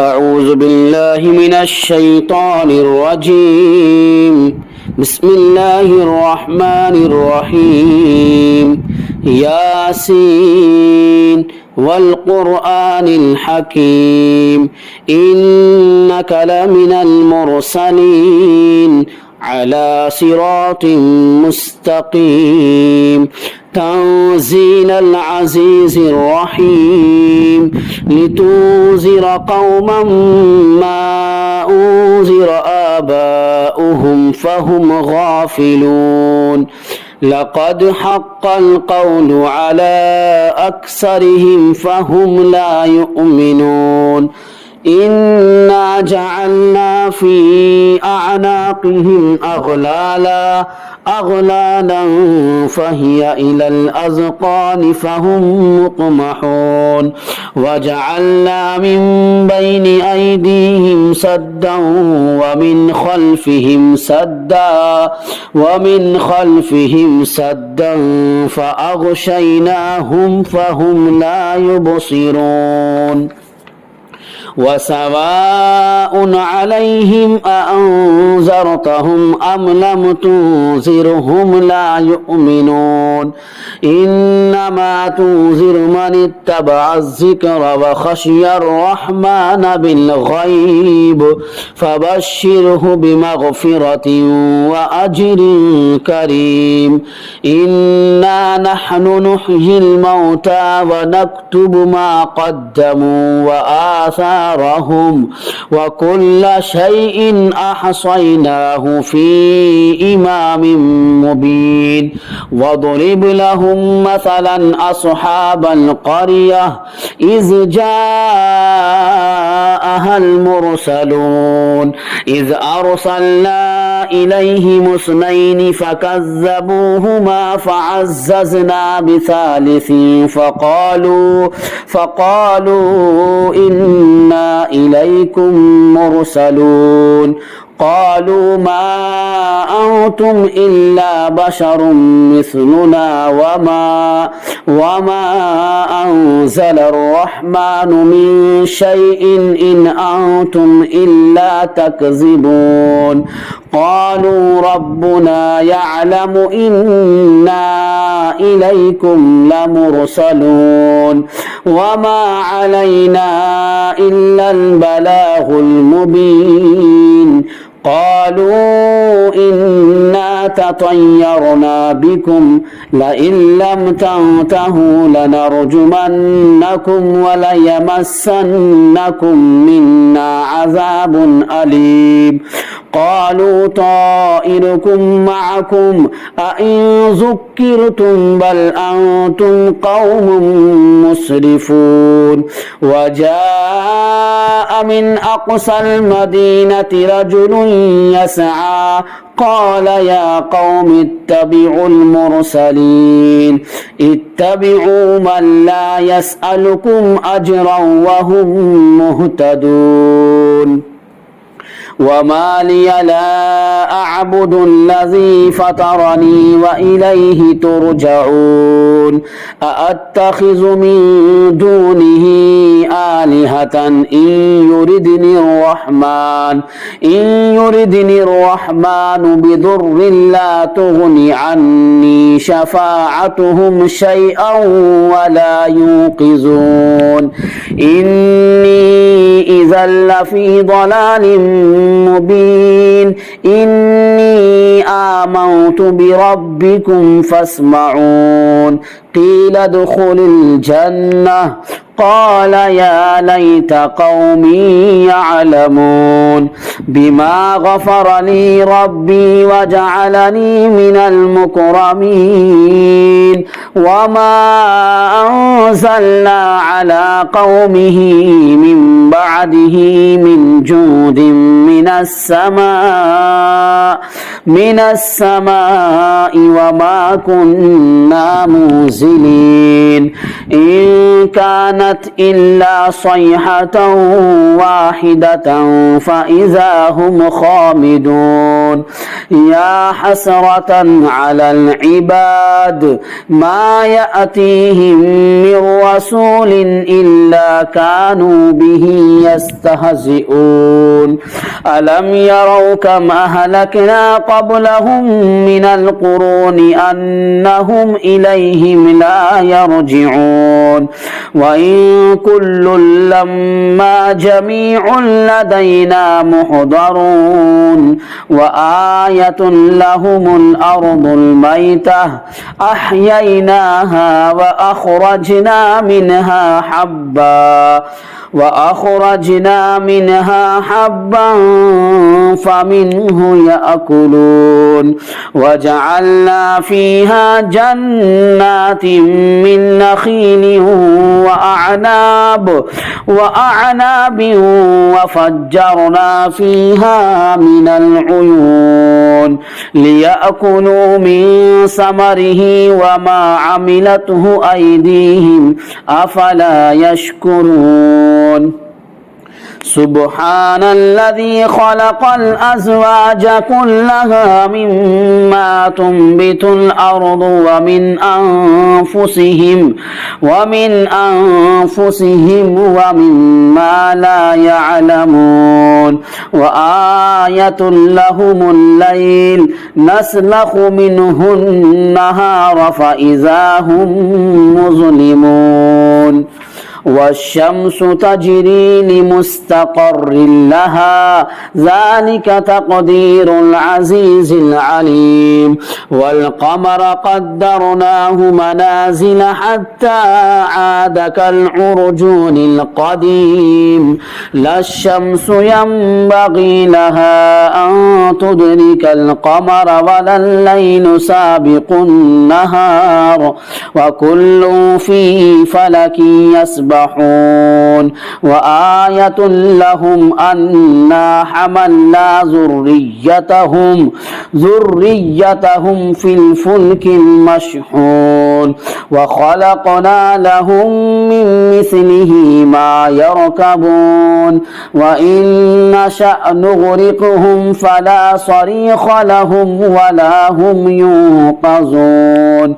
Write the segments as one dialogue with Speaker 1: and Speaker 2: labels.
Speaker 1: أعوذ بالله من الشيطان الرجيم بسم الله الرحمن الرحيم ياسين والقرآن الحكيم إنك لمن المرسلين على صراط مستقيم تنزيل العزيز الرحيم لتنذر قوما ما أنذر آباؤهم فهم غافلون لقد حق القول على أكثرهم فهم لا يؤمنون إنا جعلنا في أعناقهم أغلالا فهي إلى الأذقان فهم مقمحون وجعلنا من بين أيديهم سدا ومن خلفهم سدا فأغشيناهم فهم لا يبصرون وسواء عليهم أأنذرتهم أم لم تنذرهم لا يؤمنون إنما تنذر من اتبع الذكر وخشي الرحمن بالغيب فبشره بمغفرة وأجر كريم إنا نحن نحيي الموتى ونكتب ما قدموا وآثارهم وكل شيء أحصيناه في إمام مبين واضرب لهم مثلا أصحاب القرية إذ جاءها المرسلون إذ أرسلنا إليهم اثنين فكذبوهما فعززنا بثالث فقالوا إنا إليكم مرسلون قالوا ما أنتم إلا بشر مثلنا وما أنزل الرحمن من شيء إن أنتم إلا تكذبون قالوا ربنا يعلم إنا إليكم لمرسلون وما علينا إلا البلاغ المبين قالوا إنا تطيرنا بكم لئن لم تنتهوا لنرجمنكم وليمسنكم منا عذاب أليم قالوا طائركم معكم أئن ذكرتم بل أنتم قوم مسرفون وجاء من أقصى المدينة رجل يسعى قال يا قوم اتبعوا المرسلين اتبعوا من لا يسألكم أجرا وهم مهتدون وما لي لا أعبد الذي فطرني وإليه ترجعون أأتخذ من دونه آلهة إن يردني الرحمن بضر لا تغني عني شفاعتهم شيئا ولا ينقذون إني إذا لفي ضلال مبين إني آمنت بربكم فاسمعون قيل ادخل الجنة قال يا ليت قومي يعلمون بما غفر لي ربي وجعلني من المكرمين وما أنزلنا على قومه من بعده من جود من السماء وما كنا منزلين إن كانت إلا صيحة واحدة فإذا هم خامدون يا حسرة على العباد ما يأتيهم من رسول إلا كانوا به يستهزئون ألم يروا كم أهلكنا قبلهم من القرون أنهم إليهم لا يرجعون وإن كل لما جميع لدينا محضرون وآية لهم الأرض الميتة أحييناها وأخرجنا منها حبا فمنه يأكلون وجعلنا فيها جنات من نخيل وأعناب وفجرنا فيها من العيون ليأكلوا من ثمره وما عملته أيديهم أفلا يشكرون سبحان الذي خلق الأزواج كلها مما تنبت الأرض ومن أنفسهم ومما لا يعلمون وآية لهم الليل نسلخ منه النهار فإذا هم مظلمون والشمس تجري لمستقر لها ذلك تقدير العزيز العليم والقمر قدرناه منازل حتى عاد كالعرجون القديم لا الشمس ينبغي لها أن تدرك القمر ولا الليل سابق النهار وكل في فلك يسبحون وآية لهم أنا حملنا ذريتهم في الفلك المشحون وخلقنا لهم من مثله ما يركبون وإن نشأ نغرقهم فلا صريخ لهم ولا هم ينقذون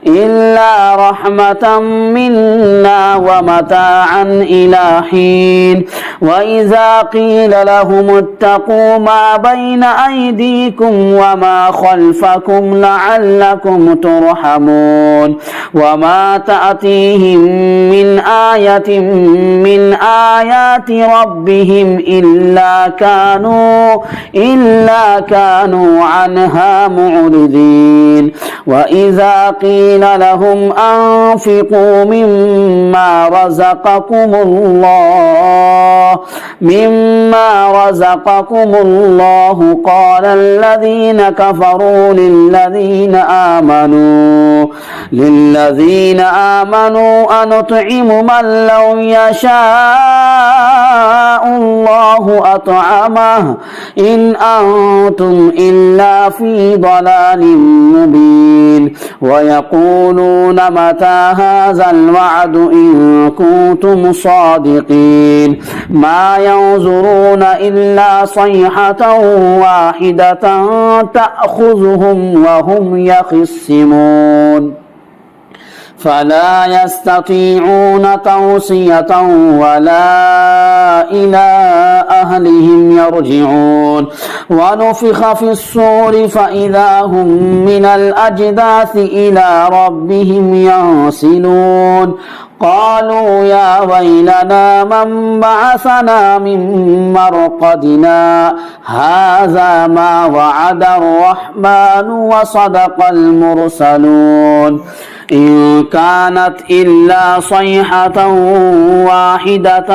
Speaker 1: إلا رحمة منا ومتاعا إلى حين وإذا قيل لهم اتقوا ما بين أيديكم وما خلفكم لعلكم ترحمون وما تأتيهم من آية من آيات ربهم إلا كانوا عنها معرضين وإذا قيل لهم أنفقوا مما رزقكم الله قال الذين كفروا للذين آمنوا أنطعم من لو يشاء الله أطعمه إن أنتم إلا في ضلال مبين ويقولون متى هذا الوعد إن كنتم صادقين ما ينظرون إلا صيحة واحدة تأخذهم وهم يخصمون فلا يستطيعون توصية ولا إلى أهلهم يرجعون ونفخ في الصور فإذا هم من الأجداث إلى ربهم ينسلون قالوا يا ويلنا من بعثنا من مرقدنا هذا ما وعد الرحمن وصدق المرسلون إن كانت إلا صيحة واحدة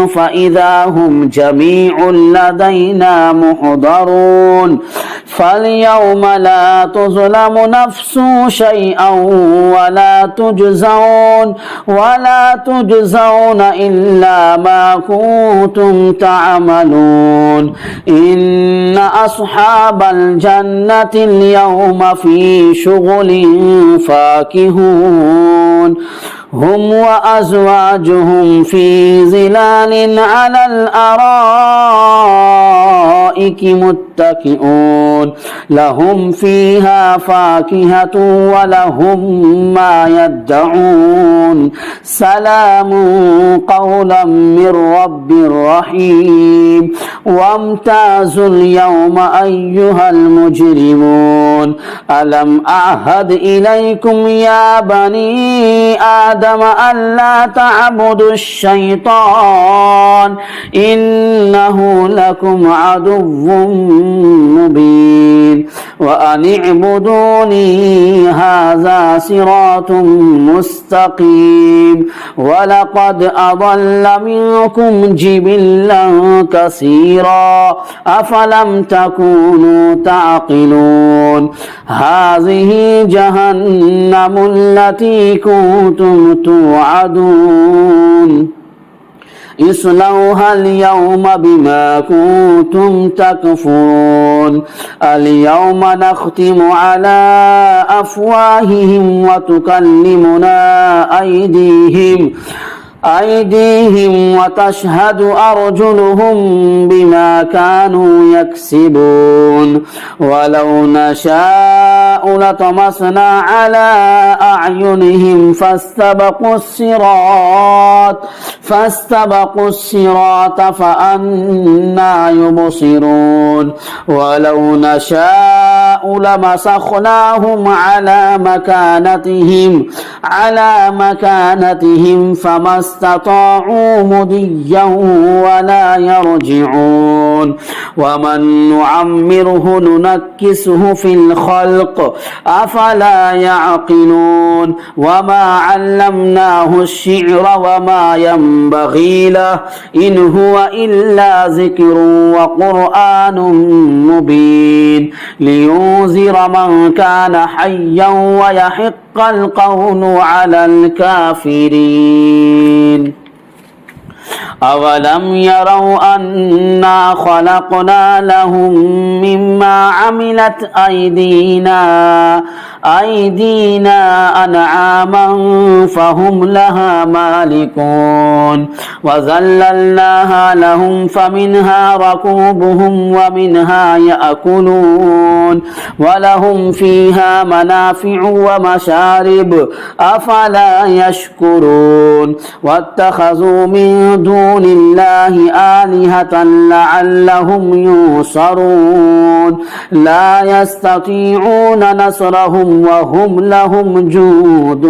Speaker 1: فإذا هم جميع لدينا محضرون فاليوم لا تظلم نفس شيئا ولا تجزون إلا ما كنتم تعملون إن أصحاب الجنة اليوم في شغل فاكهون هم وأزواجهم في ظلال على الأرائك متكئون لهم فيها فاكهة ولهم ما يدعون سلام قولا من رب رحيم وامتازوا اليوم أيها المجرمون ألم أعهد إليكم يا بني آدم ألا تعبدوا الشيطان إنه لكم عدو مبين وأن اعبدوني هذا صراط مستقيم ولقد أضل منكم جبلا كثيرا أفلم تكونوا تعقلون هذه جهنم التي كنتم توعدون اصلوها اليوم بما كنتم تكفرون اليوم نختم على أفواههم وتكلمنا أيديهم وتشهد أرجلهم بما كانوا يكسبون ولو نشاء لطمسنا على أعينهم فاستبقوا الصراط فأنى يبصرون ولو نشاء لمسخناهم على مكانتهم فما استطاعوا مضيا ولا يرجعون ومن نعمره ننكسه في الخلق أفلا يعقلون وما علمناه الشعر وما ينبغي له إن هو إلا ذكر وقرآن مبين لينذر من كان حيا ويحق القول على الكافرين أولم يروا أنا خلقنا لهم مما عملت أيدينا أنعاما فهم لها مالكون وذللناها لهم فمنها ركوبهم ومنها يأكلون ولهم فيها منافع ومشارب أفلا يشكرون واتخذوا من دون الله آلهة لعلهم ينصرون لا يستطيعون نصرهم وهم لهم جند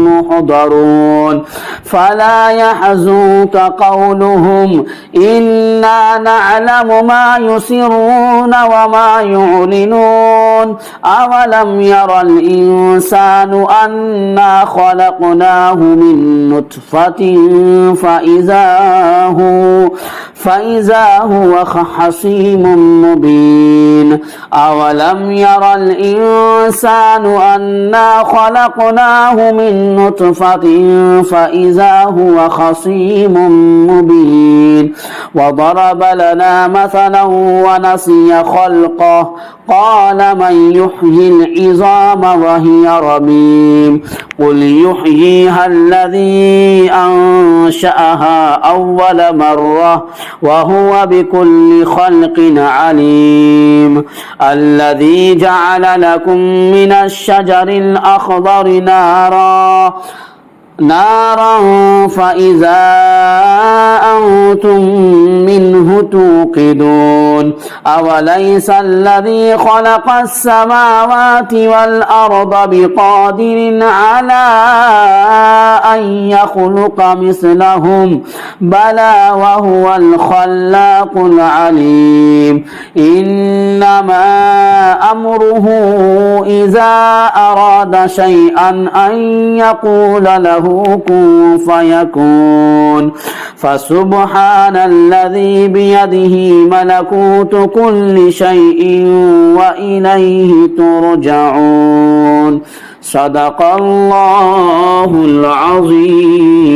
Speaker 1: محضرون فلا يحزنك قولهم إنا نعلم ما يسرون وما يعلنون أولم ير الإنسان أنا خلقناه من نطفة فإذا هو خصيم مبين أولم ير الإنسان أنا خلقناه من نطفة فإذا هو خصيم مبين وضرب لنا مثلا ونسي خلقه قال من يحيي العظام وهي رميم قل يحييها الذي أنشأها أول مرة وهو بكل خلق عليم الذي جعل لكم من الشجر الأخضر نارا فإذا أنتم منه توقدون أوليس الذي خلق السماوات والأرض بقادر على أن يخلق مثلهم بلى وهو الخلاق العليم إنما أمره إذا أراد شيئا أن يقول له كن فيكون فسبحان الذي بيده ملكوت كل شيء وإليه ترجعون صدق الله العظيم